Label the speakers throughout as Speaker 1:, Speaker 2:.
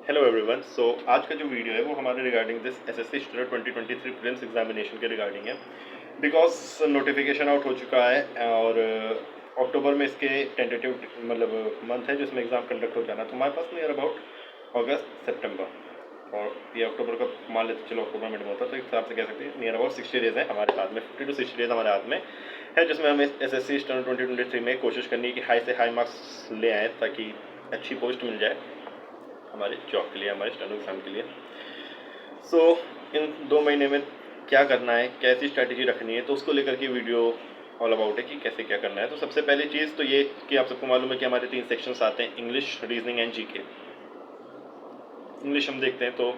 Speaker 1: Hello everyone. आज का जो वीडियो है वो हमारे regarding this SSC student 2023 prelims examination के रिगार्डिंग है। बिकॉज नोटिफिकेशन आउट हो चुका है और अक्टूबर में इसके टेंटेटिव मतलब मंथ है जिसमें एग्ज़ाम कंडक्ट हो जाना। तो हमारे पास नियर अबाउट अगस्त सितंबर और ये अक्टूबर का मान लेते चलो अक्टूबर मिड में होता है, तो एक हिसाब से कह सकते हैं नियर अबाउट 60 डेज़ है हमारे हाथ में, 50 to 60 डेज़ हमारे हाथ में है, जिसमें हमें एसएससी स्टूडेंट 2023 में कोशिश करनी है कि हाई से हाई मार्क्स ले आएँ ताकि अच्छी पोस्ट मिल जाए हमारे जॉब के लिए, हमारे स्टैंडर्ड एग्जाम के लिए। इन 2 महीने में क्या करना है, कैसी स्ट्रैटेजी रखनी है, तो उसको लेकर के वीडियो ऑल अबाउट है कि कैसे क्या करना है। तो सबसे पहली चीज़ तो ये कि आप सबको मालूम है कि हमारे 3 सेक्शंस आते हैं, English, reasoning and GK. English हम देखते हैं तो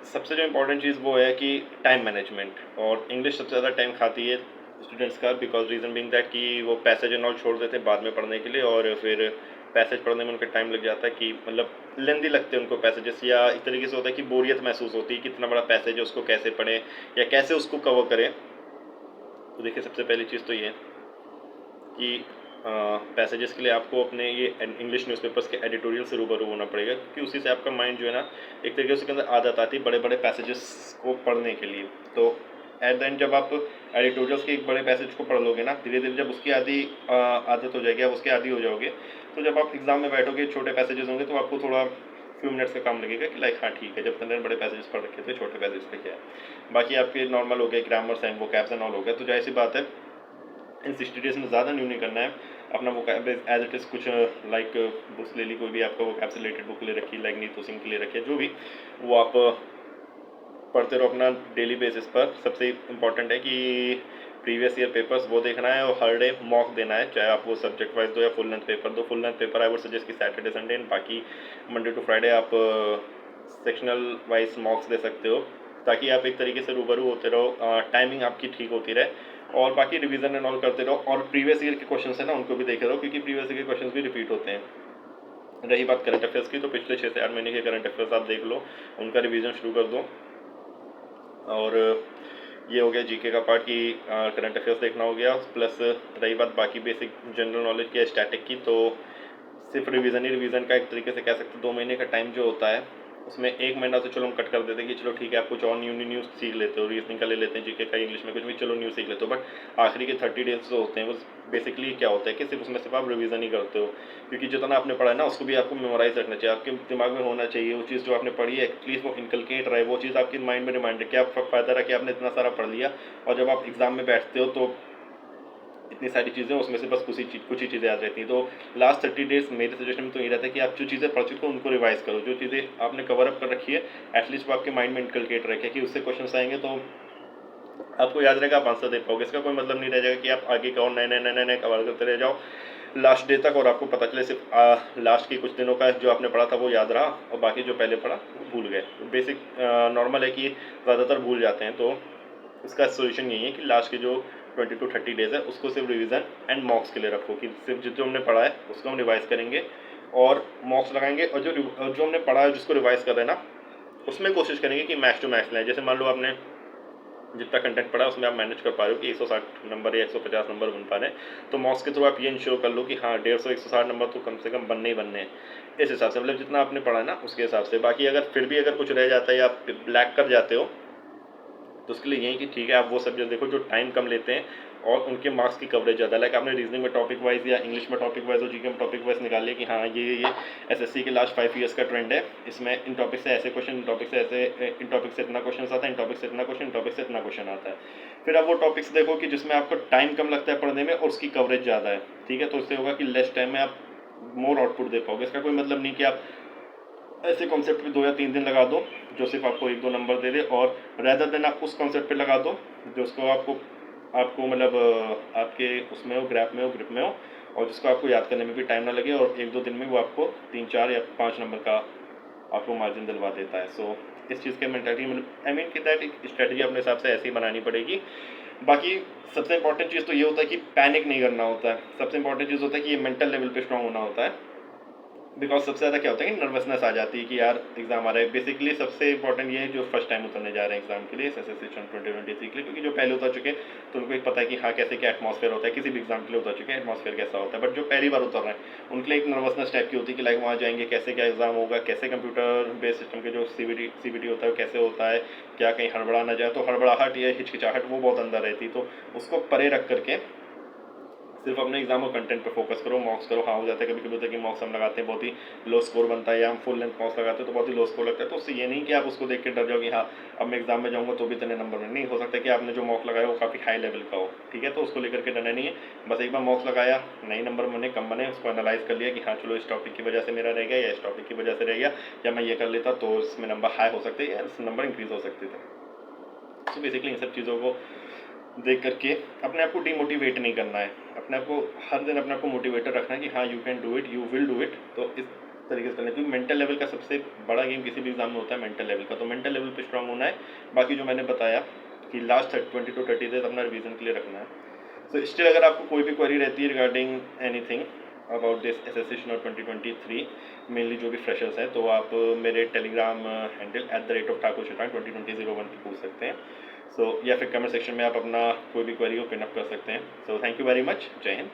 Speaker 1: सबसे जो इम्पोर्टेंट चीज़ वो है कि टाइम मैनेजमेंट, और इंग्लिश सबसे ज़्यादा टाइम खाती है स्टूडेंट्स का, बिकॉज रीज़न बिंग दैट कि वो पैसेज एंड ऑल छोड़ देते हैं बाद में पढ़ने के लिए, और फिर पैसेज पढ़ने में उनका टाइम लग जाता है कि मतलब लेंदी लगते हैं उनको पैसेजेस, या एक तरीके से होता है कि बोरियत महसूस होती है कि इतना बड़ा पैसेज है उसको कैसे पढ़ें या कैसे उसको कवर करें। तो देखिए सबसे पहली चीज़ तो ये है कि पैसेजेस के लिए आपको अपने ये इंग्लिश न्यूज़पेपर्स के एडिटोरियल से रूबरू होना पड़ेगा, क्योंकि उसी से आपका माइंड जो है ना एक तरीके से उसके अंदर आदत आती है बड़े बड़े पैसेजेस को पढ़ने के लिए। तो एट द एंड जब आप एडिटोरियल्स के एक बड़े पैसेज को पढ़ लोगे ना, धीरे धीरे जब उसकी आदत हो जाएगी, आप उसके आदी हो जाओगे, तो जब आप एग्जाम में बैठोगे छोटे पैसेजेस होंगे तो आपको थोड़ा फ्यू मिनट्स का काम लगेगा कि लाइक हाँ ठीक है, जब तक बड़े पैसेजेस पढ़ रखे थे छोटे पैसेज पे क्या है, बाकी आपके नॉर्मल हो गए, grammars and vocabs and all हो गया। तो जाहिर सी बात है इन 60 डेज में ज़्यादा न्यू नहीं करना है, अपना वो एज इट इज़ कुछ लाइक बुक्स ले ली, कोई भी आपका वो कैब से रिलेटेड बुक ले रखी, लाइक नीतू सिंह की ले रखी है, जो भी वो आप पढ़ते रहो अपना डेली बेसिस पर। सबसे इम्पॉर्टेंट है कि प्रीवियस ईयर पेपर्स वो देखना है और हर डे मॉक देना है, चाहे आप वो सब्जेक्ट वाइज दो या फुल लेंथ पेपर दो। Full length paper I would suggest कि सैटरडे संडे, बाकी मंडे टू फ्राइडे आप सेक्शनल वाइज मॉक्स दे सकते हो, ताकि आप एक तरीके से रूबरू होते रहो, टाइमिंग आपकी ठीक होती रहे, और बाकी रिवीजन एंड ऑल करते रहो, और प्रीवियस ईयर के क्वेश्चन है ना उनको भी देखे रहो, क्योंकि प्रीवियस ईयर के क्वेश्चन भी रिपीट होते हैं। रही बात करंट अफेयर्स की, तो पिछले 6 से 8 महीने के करंट अफेयर्स आप देख लो, उनका रिवीजन शुरू कर दो। और ये हो गया जीके का पार्ट कि करंट अफेयर्स देखना हो गया, प्लस रही बात बाकी बेसिक जनरल नॉलेज की, स्टैटिक की, तो सिर्फ रिवीजन ही रिवीजन का एक तरीके से कह सकते 2 महीने का टाइम जो होता है, उसमें 1 महीना तो चलो हम कट कर देते हैं कि चलो ठीक है आप कुछ और न्यू न्यूज़ सीख लेते हो, रीजनिंग का ले लेते हैं, जीके का, इंग्लिश में कुछ भी चलो न्यू सीख लेते हो, बट आखिरी के 30 डेज जो होते हैं वो बेसिकली क्या होता है कि सिर्फ उसमें सिर्फ आप रिवीजन ही करते हो, क्योंकि जितना आपने पढ़ा है ना उसको भी आपको मेमोराइज रखना चाहिए, आपके दिमाग में होना चाहिए वो चीज़ जो आपने पढ़ी है, एटलीस्ट वो इनकलकेट रहे, वो चीज़ आपके माइंड में रिमाइंड है। क्या फ़ायदा रहा कि आपने इतना सारा पढ़ लिया और जब आप एग्जाम में बैठते हो तो इतनी सारी चीज़ें उसमें से बस कुछ ही चीज़ें याद रहती हैं। तो लास्ट 30 डेज मेरे सजेशन में तो ये रहता है कि आप जो चीज़ें पढ़ चुके हो उनको रिवाइज करो, जो चीज़ें आपने कवर अप कर रखी है एटलीस्ट वो आपके माइंड में इनकलकेट रखे कि उससे क्वेश्चन आएंगे तो आपको याद रहेगा, आप आंसर दे पाओगे। इसका कोई मतलब नहीं रह जाएगा कि आप आगे का और नए नए नए नए नए कवर करते रह जाओ लास्ट डे तक, और आपको पता चले सिर्फ लास्ट के कुछ दिनों का जो आपने पढ़ा था वो याद रहा और बाकी जो पहले पढ़ा वो भूल गए। बेसिक नॉर्मल है कि ज़्यादातर भूल जाते हैं, तो इसका सोल्यूशन यही है कि लास्ट के जो 20 to 30 डेज है उसको सिर्फ रिवीजन एंड मॉक्स के लिए रखो, कि सिर्फ जो हमने पढ़ा है उसको हम रिवाइज करेंगे और मॉक्स लगाएंगे, और जो हमने पढ़ा है जिसको रिवाइज कर रहे हैं ना उसमें कोशिश करेंगे कि मैच टू मैच लाएं। जैसे मान लो आपने जितना कंटेंट पढ़ा उसमें आप मैनेज कर पा रहे हो कि 160 नंबर या 150 नंबर बन पा रहे हैं, तो मॉक्स के थ्रू आप ये इंश्योर कर लो कि हाँ 150 160 नंबर तो कम से कम बनने ही बनने हैं। इस हिसाब से मतलब जितना आपने पढ़ा है ना उसके हिसाब से। बाकी अगर फिर भी अगर कुछ रह जाता है या आप ब्लैक कर जाते हो तो उसके लिए यही कि ठीक है आप वो सब्जेक्ट देखो जो टाइम कम लेते हैं और उनके मार्क्स की कवरेज ज़्यादा, लाइक आपने रीजनिंग में टॉपिक वाइज या इंग्लिश में टॉपिक वाइज और जीके में टॉपिक वाइज निकाल लिया कि हाँ ये एसएससी के लास्ट 5 ईयर्स का ट्रेंड है, इसमें इन टॉपिक से ऐसे क्वेश्चन, इन टॉपिक से ऐसे, इन टॉपिक से इतना क्वेश्चन आता है, इन टॉपिक से इतना क्वेश्चन, इन टॉपिक से इतना क्वेश्चन आता है। फिर आप वो टॉपिक्स देखो कि जिसमें आपको टाइम कम लगता है पढ़ने में और उसकी कवरेज ज़्यादा है, ठीक है, तो इससे होगा कि लेस टाइम में आप मोर आउटपुट दे पाओगे। इसका कोई मतलब नहीं कि आप ऐसे कॉन्सेप्ट पे 2 या 3 दिन लगा दो जो सिर्फ आपको 1-2 नंबर दे दे, और रैदर देन आप उस कॉन्सेप्ट पे लगा दो जो उसको आपको आपको मतलब आपके उसमें हो, ग्रैप में हो, ग्रिप में हो, और जिसको आपको याद करने में भी टाइम ना लगे, और 1-2 दिन में वो आपको 3-4 या 5 नंबर का आपको मार्जिन दिलवा देता है। सो इस चीज़ के मेंटालिटी मतलब आई मीन कि दैट एक स्ट्रेटजी अपने हिसाब से ऐसे ही बनानी पड़ेगी। बाकी सबसे इंपॉर्टेंट चीज़ तो ये होता है कि पैनिक नहीं करना होता है, सबसे इंपॉर्टेंट चीज़ होता है कि ये मेंटल लेवल पे स्ट्रांग होना होता है। बिकॉज सबसे ज़्यादा क्या होता है कि नर्वसनेस आ जाती है कि यार एग्जाम आ रहा है। बेसिकली सबसे इंपॉर्टेंट ये है जो फर्स्ट टाइम उतरने जा रहे हैं एग्जाम के लिए एसएससी 2023 के लिए, क्योंकि जो पहले उतर चुके हैं तो उनको एक पता है कि हाँ कैसे क्या एटमॉस्फेयर होता है, किसी भी एग्जाम के लिए उतर चुके हैं एटमॉस्फेयर कैसा होता है। बट जो पहली बार उतर रहे हैं उनके लिए एक नर्वसनेस टाइप की होती है कि लाइक वहाँ जाएंगे कैसे क्या एग्जाम होगा, कैसे कंप्यूटर बेस्ड सिस्टम के जो सीबीटी होता है कैसे होता है, क्या कहीं हड़बड़ा ना जाए। तो हड़बड़ाहट या हिचकिचाहट वो बहुत अंदर रहती, तो उसको परे रख करके सिर्फ अपने एग्जाम और कंटेंट पे फोकस करो। मॉक्स करो, हाँ हो जाता है कभी कभी होता है कि मॉक्स हम लगाते हैं बहुत ही लो स्कोर बनता है, या हम फुल लेंथ मॉक्स लगाते हैं तो बहुत ही लो स्कोर लगता है। तो उससे ये नहीं कि आप उसको देख के डर जाओ कि हाँ अब मैं एग्जाम में जाऊंगा तो भी इतने नंबर में नहीं। हो सकता है कि आपने जो मॉक लगाया वो काफ़ी हाई लेवल का हो, ठीक है, तो उसको लेकर के डरना नहीं है। बस एक बार मॉक्स लगाया, नहीं नंबर बने कम बने, उसको एनालाइज कर लिया कि हाँ चलो इस टॉपिक की वजह से मेरा रह गया या इस टॉपिक की वजह से रह गया, या मैं ये कर लेता तो इसमें नंबर हाई हो सकते या नंबर इंक्रीज हो सकते थे। तो बेसिकली इन सब चीज़ों को देख करके अपने आप को डिमोटिवेट नहीं करना है, अपने आप को हर दिन अपने आप को मोटिवेटेड रखना है कि हाँ you can do it, you will do it. तो इस तरीके से करना है, क्योंकि मेंटल लेवल का सबसे बड़ा गेम किसी भी एग्जाम में होता है मेंटल लेवल का। तो मेंटल लेवल पे स्ट्रांग होना है। बाकी जो मैंने बताया कि लास्ट 20 to 30 डेज अपना रिवीजन के लिए रखना है। सो स्टिल अगर आपको कोई भी क्वेरी रहती है regarding anything about this SSC 2023 mainly जो भी फ्रेशर्स हैं, तो आप मेरे टेलीग्राम हैंडल @ठाकुर 2020 पे पूछ सकते हैं। सो या फिर कमेंट सेक्शन में आप अपना कोई भी क्वेरी को पिन अप कर सकते हैं। So thank you very much. जय हिंद।